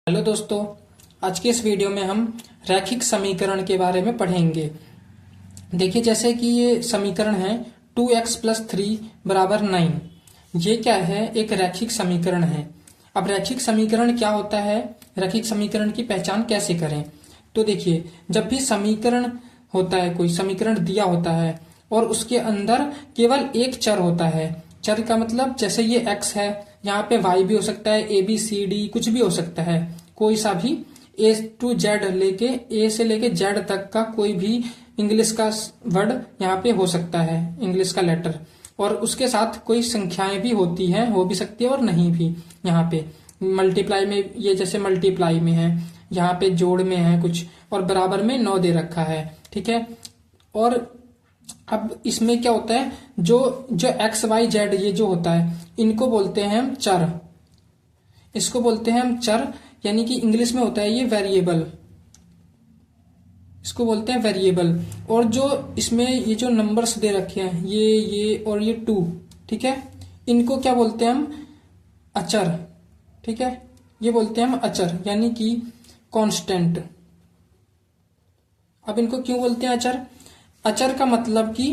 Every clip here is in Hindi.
हेलो दोस्तों, आज के इस वीडियो में हम रैखिक समीकरण के बारे में पढ़ेंगे। देखिए, जैसे कि ये समीकरण है 2x प्लस 3 बराबर 9। ये क्या है? एक रैखिक समीकरण है। अब रैखिक समीकरण क्या होता है, रैखिक समीकरण की पहचान कैसे करें? तो देखिए, जब भी समीकरण होता है, कोई समीकरण दिया होता है और उसके अंदर केवल एक चर होता है। चर का मतलब जैसे ये x है, यहाँ पे y भी हो सकता है, a b c d कुछ भी हो सकता है, कोई सा भी a to z लेके a से लेके z तक का कोई भी इंग्लिश का वर्ड यहाँ पे हो सकता है, इंग्लिश का लेटर। और उसके साथ कोई संख्याएं भी होती हैं, हो भी सकती है और नहीं भी। यहाँ पे मल्टीप्लाई में, ये जैसे मल्टीप्लाई में है, यहाँ पे जोड़ में है कुछ, और बराबर में 9 दे रखा है। ठीक है। और अब इसमें क्या होता है, जो जो एक्स वाई जेड ये जो होता है, इनको बोलते हैं हम चर। इसको बोलते हैं हम चर, यानी कि इंग्लिश में होता है ये वेरिएबल। इसको बोलते हैं वेरिएबल। और जो इसमें ये जो नंबर्स दे रखे हैं, ये और ये 2, ठीक है, इनको क्या बोलते हैं हम? अचर। ठीक है, ये बोलते हैं हम अचर, यानी कि कांस्टेंट। अब इनको क्यों बोलते हैं अचर? अचर का मतलब कि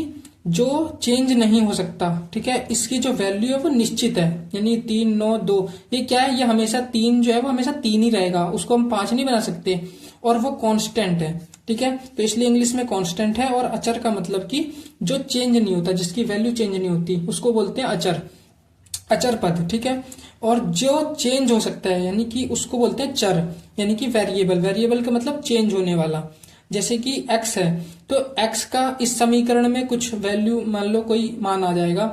जो चेंज नहीं हो सकता। ठीक है, इसकी जो वैल्यू है वो निश्चित है, यानी 3, 9, 2, ये क्या है, ये हमेशा 3 जो है वो हमेशा 3 ही रहेगा, उसको हम 5 नहीं बना सकते। और वो कांस्टेंट है। ठीक है, तो इसलिए इंग्लिश में कांस्टेंट है। और अचर का मतलब कि जो चेंज नहीं होता, जिसकी वैल्यू चेंज नहीं होती, उसको बोलते हैं अचर, अचर पद। ठीक है, और जो चेंज हो सकता है, यानी कि उसको बोलते हैं चर, यानी कि वेरिएबल। वेरिएबल का मतलब चेंज होने वाला। जैसे कि x है, तो x का इस समीकरण में कुछ वैल्यू, मान लो कोई मान आ जाएगा,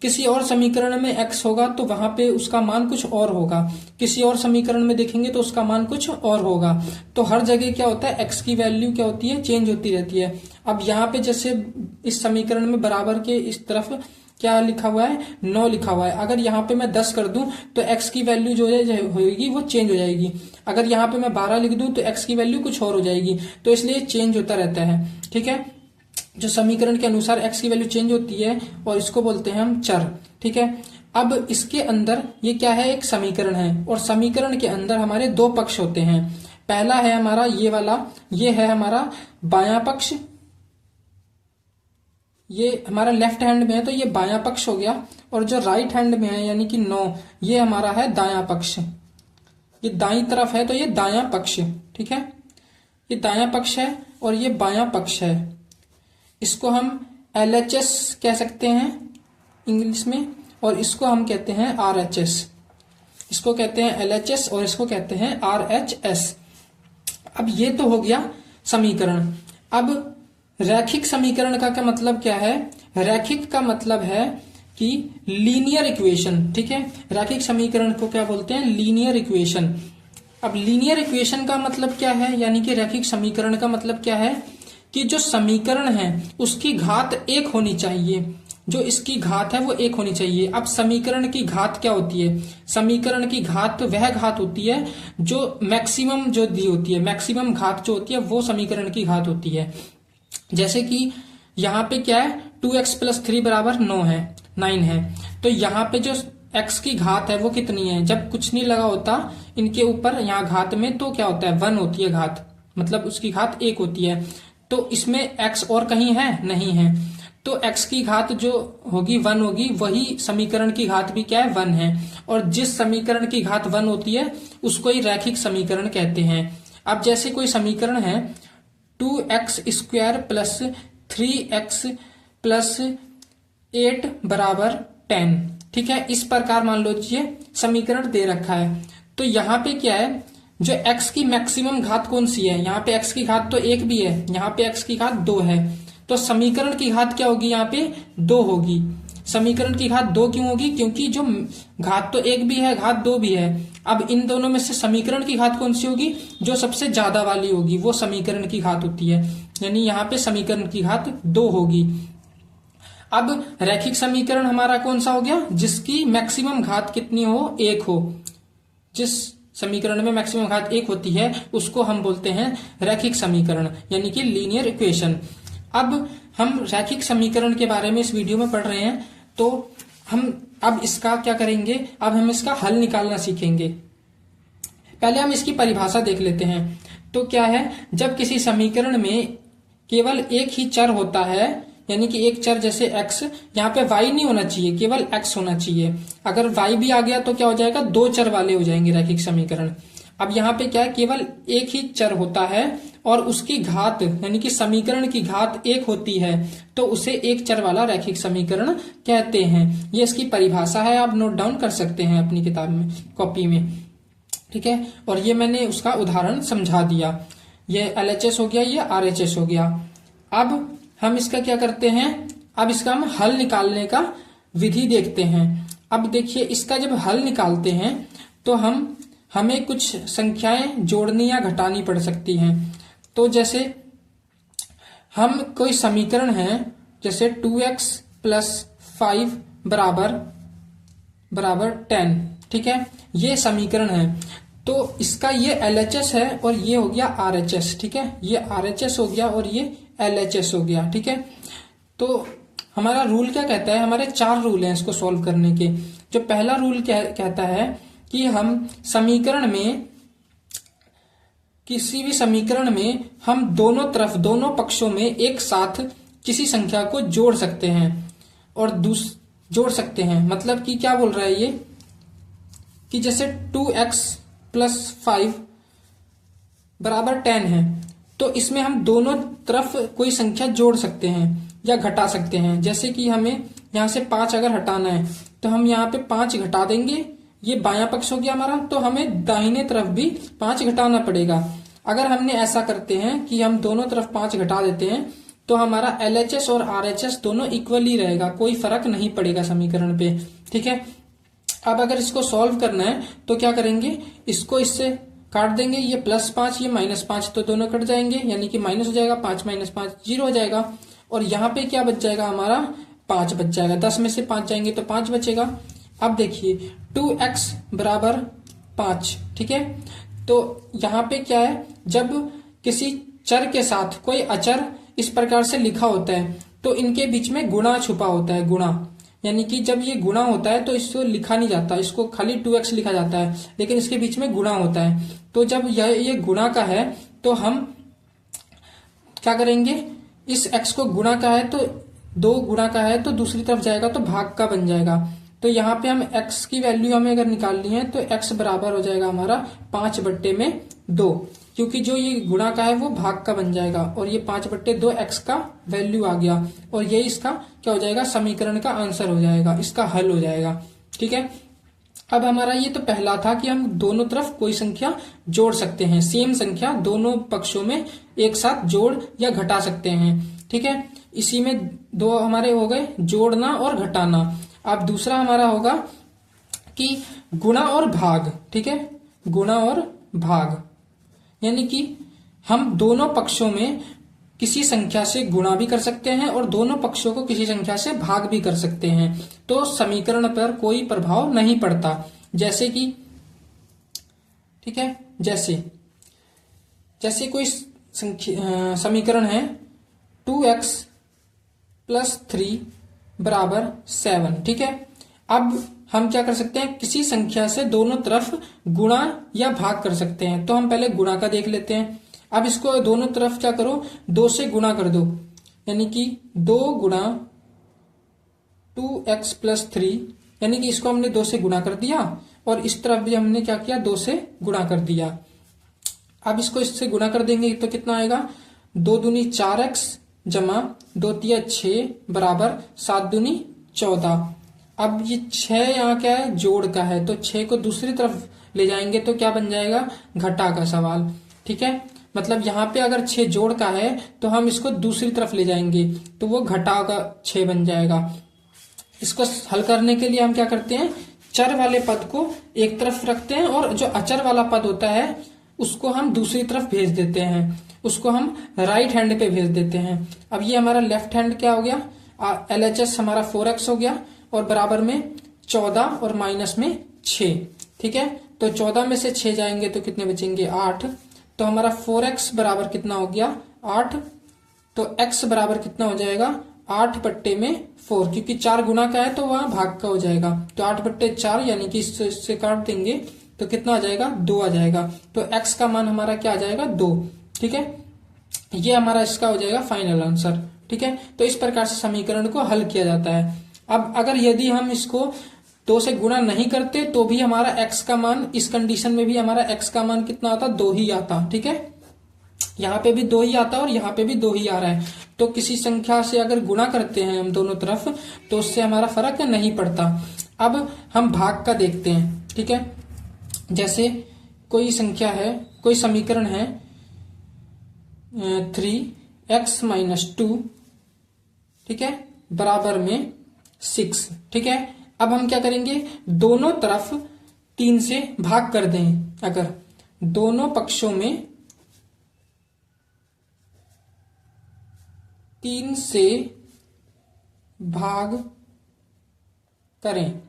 किसी और समीकरण में x होगा तो वहां पे उसका मान कुछ और होगा, किसी और समीकरण में देखेंगे तो उसका मान कुछ और होगा। तो हर जगह क्या होता है, x की वैल्यू क्या होती है, चेंज होती रहती है। अब यहाँ पे जैसे इस समीकरण में बराबर के इस तरफ क्या लिखा हुआ है, 9 लिखा हुआ है। अगर यहाँ पे मैं 10 कर दूं तो x की वैल्यू जो होगी वो चेंज हो जाएगी। अगर यहाँ पे मैं 12 लिख दूं तो x की वैल्यू कुछ और हो जाएगी। तो इसलिए चेंज होता रहता है। ठीक है, जो समीकरण के अनुसार x की वैल्यू चेंज होती है, और इसको बोलते हैं हम चर। ठीक है, अब इसके अंदर ये क्या है, एक समीकरण है, और समीकरण के अंदर हमारे दो पक्ष होते हैं। पहला है हमारा ये वाला, ये है हमारा बायां पक्ष, ये हमारा लेफ्ट हैंड में है तो ये बायां पक्ष हो गया। और जो राइट हैंड में है, यानी कि 9, ये हमारा है दायां पक्ष। ये दाईं तरफ है तो ये दायां पक्ष। ठीक है, ये दायां पक्ष है और ये बायां पक्ष है। इसको हम LHS कह सकते हैं इंग्लिश में, और इसको हम कहते हैं RHS। इसको कहते हैं LHS और इसको कहते हैं RHS। अब ये तो हो गया समीकरण। अब रैखिक समीकरण का मतलब क्या है? रैखिक का मतलब है कि लीनियर इक्वेशन। ठीक है, रैखिक समीकरण को क्या बोलते हैं? Linear equation. अब लीनियर इक्वेशन का मतलब क्या है, यानी कि रैखिक समीकरण का मतलब क्या है कि जो समीकरण है उसकी घात 1 होनी चाहिए, जो इसकी घात है वो 1 होनी चाहिए। अब समीकरण की घात क्या होती है? समीकरण की घात वह घात होती है जो मैक्सिमम जो दी होती है, मैक्सिमम घात जो होती है वो समीकरण की घात होती है। जैसे कि यहाँ पे क्या है, 2x प्लस 3 बराबर 9 है। तो यहाँ पे जो x की घात है वो कितनी है? जब कुछ नहीं लगा होता इनके ऊपर यहाँ घात में, तो क्या होता है, 1 होती है घात, मतलब उसकी घात 1 होती है। तो इसमें x और कहीं है? नहीं है। तो x की घात जो होगी 1 होगी, वही समीकरण की घात भी क्या है, 1 है। और जिस समीकरण की घात 1 होती है उसको ही रैखिक समीकरण कहते हैं। अब जैसे कोई समीकरण है 2x square plus 3x plus 8 बराबर 10। ठीक है, इस प्रकार मान लो समीकरण दे रखा है। तो यहाँ पे क्या है, जो x की मैक्सिमम घात कौन सी है? यहाँ पे x की घात तो 1 भी है, यहाँ पे x की घात 2 है। तो समीकरण की घात क्या होगी? यहाँ पे 2 होगी। समीकरण की घात 2 क्यों होगी? क्योंकि जो घात तो 1 भी है, घात 2 भी है। अब इन दोनों में से समीकरण की घात कौन सी होगी? जो सबसे ज्यादा वाली होगी वो समीकरण की घात होती है, यानी यहाँ पे समीकरण की घात 2 होगी। अब रैखिक समीकरण हमारा कौन सा हो गया? जिसकी मैक्सिमम घात कितनी हो? 1 हो। जिस समीकरण में मैक्सिमम घात 1 होती है उसको हम बोलते हैं रैखिक समीकरण, यानी कि लीनियर इक्वेशन। अब हम रैखिक समीकरण के बारे में इस वीडियो में पढ़ रहे हैं, तो हम अब इसका क्या करेंगे, अब हम इसका हल निकालना सीखेंगे। पहले हम इसकी परिभाषा देख लेते हैं। तो क्या है, जब किसी समीकरण में केवल एक ही चर होता है, यानी कि एक चर जैसे x, यहाँ पे y नहीं होना चाहिए, केवल x होना चाहिए। अगर y भी आ गया तो क्या हो जाएगा, दो चर वाले हो जाएंगे रैखिक समीकरण। अब यहाँ पे क्या है, केवल एक ही चर होता है और उसकी घात यानी कि समीकरण की घात एक होती है, तो उसे एक चर वाला रैखिक समीकरण कहते हैं। ये इसकी परिभाषा है, आप नोट डाउन कर सकते हैं अपनी किताब में, कॉपी में, ठीक है। और ये मैंने उसका उदाहरण समझा दिया। ये LHS हो गया, ये RHS हो गया। अब हम इसका क्या करते हैं, अब इसका हम हल निकालने का विधि देखते हैं। अब देखिए, इसका जब हल निकालते हैं तो हमें कुछ संख्याएं जोड़नी या घटानी पड़ सकती हैं। तो जैसे हम कोई समीकरण है, जैसे 2x + 5 बराबर 10, ठीक है, ये समीकरण है। तो इसका ये LHS है और ये हो गया RHS, ठीक है, ये RHS हो गया और ये LHS हो गया, ठीक है। तो हमारा रूल क्या कहता है, हमारे 4 रूल हैं इसको सॉल्व करने के। जो पहला रूल कहता है कि हम समीकरण में, किसी भी समीकरण में हम दोनों तरफ, दोनों पक्षों में एक साथ किसी संख्या को जोड़ सकते हैं और जोड़ सकते हैं। मतलब कि क्या बोल रहा है ये, कि जैसे 2x + 5 बराबर 10 है, तो इसमें हम दोनों तरफ कोई संख्या जोड़ सकते हैं या घटा सकते हैं। जैसे कि हमें यहाँ से 5 अगर हटाना है तो हम यहाँ पे 5 घटा देंगे, ये बायां पक्ष हो गया हमारा, तो हमें दाहिने तरफ भी 5 घटाना पड़ेगा। अगर हमने ऐसा करते हैं कि हम दोनों तरफ 5 घटा देते हैं तो हमारा LHS और RHS दोनों इक्वली रहेगा, कोई फर्क नहीं पड़ेगा समीकरण पे, ठीक है। अब अगर इसको सॉल्व करना है तो क्या करेंगे, इसको इससे काट देंगे, ये +5 ये -5, तो दोनों कट जाएंगे, यानी कि माइनस हो जाएगा, 5 - 5 0 हो जाएगा। और यहाँ पे क्या बच जाएगा हमारा, 5 बच जाएगा। 10 में से 5 जाएंगे तो 5 बचेगा। अब देखिए 2x = 5, ठीक है। तो यहाँ पे क्या है, जब किसी चर के साथ कोई अचर इस प्रकार से लिखा होता है तो इनके बीच में गुणा छुपा होता है, गुणा, यानी कि जब ये गुणा होता है तो इसको लिखा नहीं जाता, इसको खाली 2x लिखा जाता है, लेकिन इसके बीच में गुणा होता है। तो जब ये गुणा का है तो हम क्या करेंगे, इस x को गुणा का है तो 2 गुणा का है तो दूसरी तरफ जाएगा तो भाग का बन जाएगा। तो यहाँ पे हम x की वैल्यू हमें अगर निकालनी है तो x बराबर हो जाएगा हमारा 5/2, क्योंकि जो ये गुणा का है वो भाग का बन जाएगा और ये 5/2 x का वैल्यू आ गया और ये इसका क्या हो जाएगा, समीकरण का आंसर हो जाएगा, इसका हल हो जाएगा, ठीक है। अब हमारा ये तो पहला था कि हम दोनों तरफ कोई संख्या जोड़ सकते हैं, सेम संख्या दोनों पक्षों में एक साथ जोड़ या घटा सकते हैं, ठीक है। इसी में 2 हमारे हो गए, जोड़ना और घटाना। अब दूसरा हमारा होगा कि गुणा और भाग, ठीक है, गुणा और भाग, यानी कि हम दोनों पक्षों में किसी संख्या से गुणा भी कर सकते हैं और दोनों पक्षों को किसी संख्या से भाग भी कर सकते हैं, तो समीकरण पर कोई प्रभाव नहीं पड़ता। जैसे कि, ठीक है, जैसे कोई समीकरण है 2x + 3 = 7, ठीक है। अब हम क्या कर सकते हैं, किसी संख्या से दोनों तरफ गुणा या भाग कर सकते हैं। तो हम पहले गुणा का देख लेते हैं। अब इसको दोनों तरफ क्या करो, 2 से गुणा कर दो, यानी कि 2 × 2x + 3, यानी कि इसको हमने 2 से गुणा कर दिया और इस तरफ भी हमने क्या किया, 2 से गुणा कर दिया। अब इसको इससे गुणा कर देंगे तो कितना आएगा, 2 दूनी 4x जमा 2 तिया 6 बराबर 7 दूनी 14। अब ये 6 यहाँ क्या है, जोड़ का है, तो 6 को दूसरी तरफ ले जाएंगे तो क्या बन जाएगा, घटा का सवाल, ठीक है। मतलब यहाँ पे अगर 6 जोड़ का है तो हम इसको दूसरी तरफ ले जाएंगे तो वो घटा का 6 बन जाएगा। इसको हल करने के लिए हम क्या करते हैं, चर वाले पद को एक तरफ रखते हैं और जो अचर वाला पद होता है उसको हम दूसरी तरफ भेज देते हैं, उसको हम राइट हैंड पे भेज देते हैं। अब ये हमारा लेफ्ट हैंड क्या हो गया, LHS हमारा 4x हो गया और बराबर में 14 और माइनस में 6, ठीक है। तो 14 में से 6 जाएंगे तो कितने बचेंगे, 8। तो हमारा 4x बराबर कितना हो गया, 8। तो x बराबर कितना हो जाएगा, 8/4, क्योंकि 4 गुणा का है तो वहां भाग का हो जाएगा, तो 8/4 यानी कि इससे काट देंगे तो कितना आ जाएगा 2 आ जाएगा। तो x का मान हमारा क्या आ जाएगा 2। ठीक है, ये हमारा इसका हो जाएगा फाइनल आंसर। ठीक है, तो इस प्रकार से समीकरण को हल किया जाता है। अब अगर यदि हम इसको 2 से गुणा नहीं करते तो भी हमारा x का मान, इस कंडीशन में भी हमारा x का मान कितना आता, 2 ही आता। ठीक है, यहाँ पे भी 2 ही आता और यहाँ पे भी 2 ही आ रहा है। तो किसी संख्या से अगर गुणा करते हैं हम दोनों तरफ तो उससे हमारा फर्क नहीं पड़ता। अब हम भाग का देखते हैं। ठीक है, जैसे कोई संख्या है, कोई समीकरण है 3x - 2, ठीक है, बराबर में 6। ठीक है, अब हम क्या करेंगे, दोनों तरफ 3 से भाग कर दें। अगर दोनों पक्षों में 3 से भाग करें,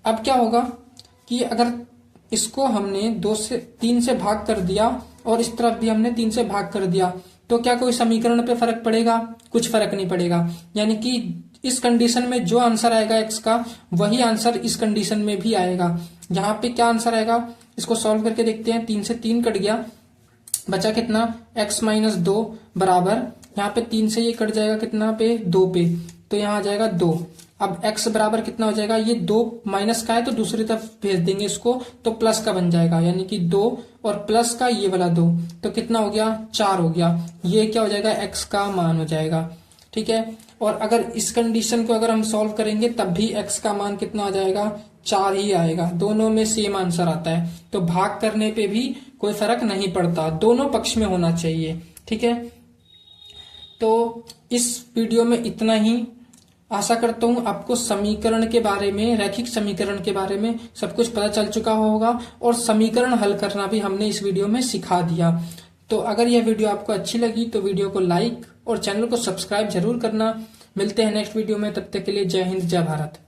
अब क्या होगा कि अगर इसको हमने 3 से भाग कर दिया और इस तरफ भी हमने 3 से भाग कर दिया तो क्या कोई समीकरण पे फर्क पड़ेगा? कुछ फर्क नहीं पड़ेगा। यानी कि इस कंडीशन में जो आंसर आएगा x का, वही आंसर इस कंडीशन में भी आएगा। यहाँ पे क्या आंसर आएगा, इसको सॉल्व करके देखते हैं। 3 से 3 कट गया, बचा कितना, x - 2 बराबर, यहाँ पे 3 से ये कट जाएगा कितना पे, 2 पे, तो यहाँ आ जाएगा 2। अब x बराबर कितना हो जाएगा, ये 2 माइनस का है तो दूसरी तरफ भेज देंगे इसको, तो प्लस का बन जाएगा। यानी कि 2 और प्लस का ये वाला 2, तो कितना हो गया, 4 हो गया। ये क्या हो जाएगा, x का मान हो जाएगा। ठीक है, और अगर इस कंडीशन को अगर हम सॉल्व करेंगे तब भी x का मान कितना आ जाएगा, 4 ही आएगा। दोनों में सेम आंसर आता है। तो भाग करने पे भी कोई फर्क नहीं पड़ता, दोनों पक्ष में होना चाहिए। ठीक है, तो इस वीडियो में इतना ही। आशा करता हूँ आपको समीकरण के बारे में, रैखिक समीकरण के बारे में सब कुछ पता चल चुका होगा और समीकरण हल करना भी हमने इस वीडियो में सिखा दिया। तो अगर यह वीडियो आपको अच्छी लगी तो वीडियो को लाइक और चैनल को सब्सक्राइब जरूर करना। मिलते हैं नेक्स्ट वीडियो में, तब तक के लिए जय हिंद, जय भारत।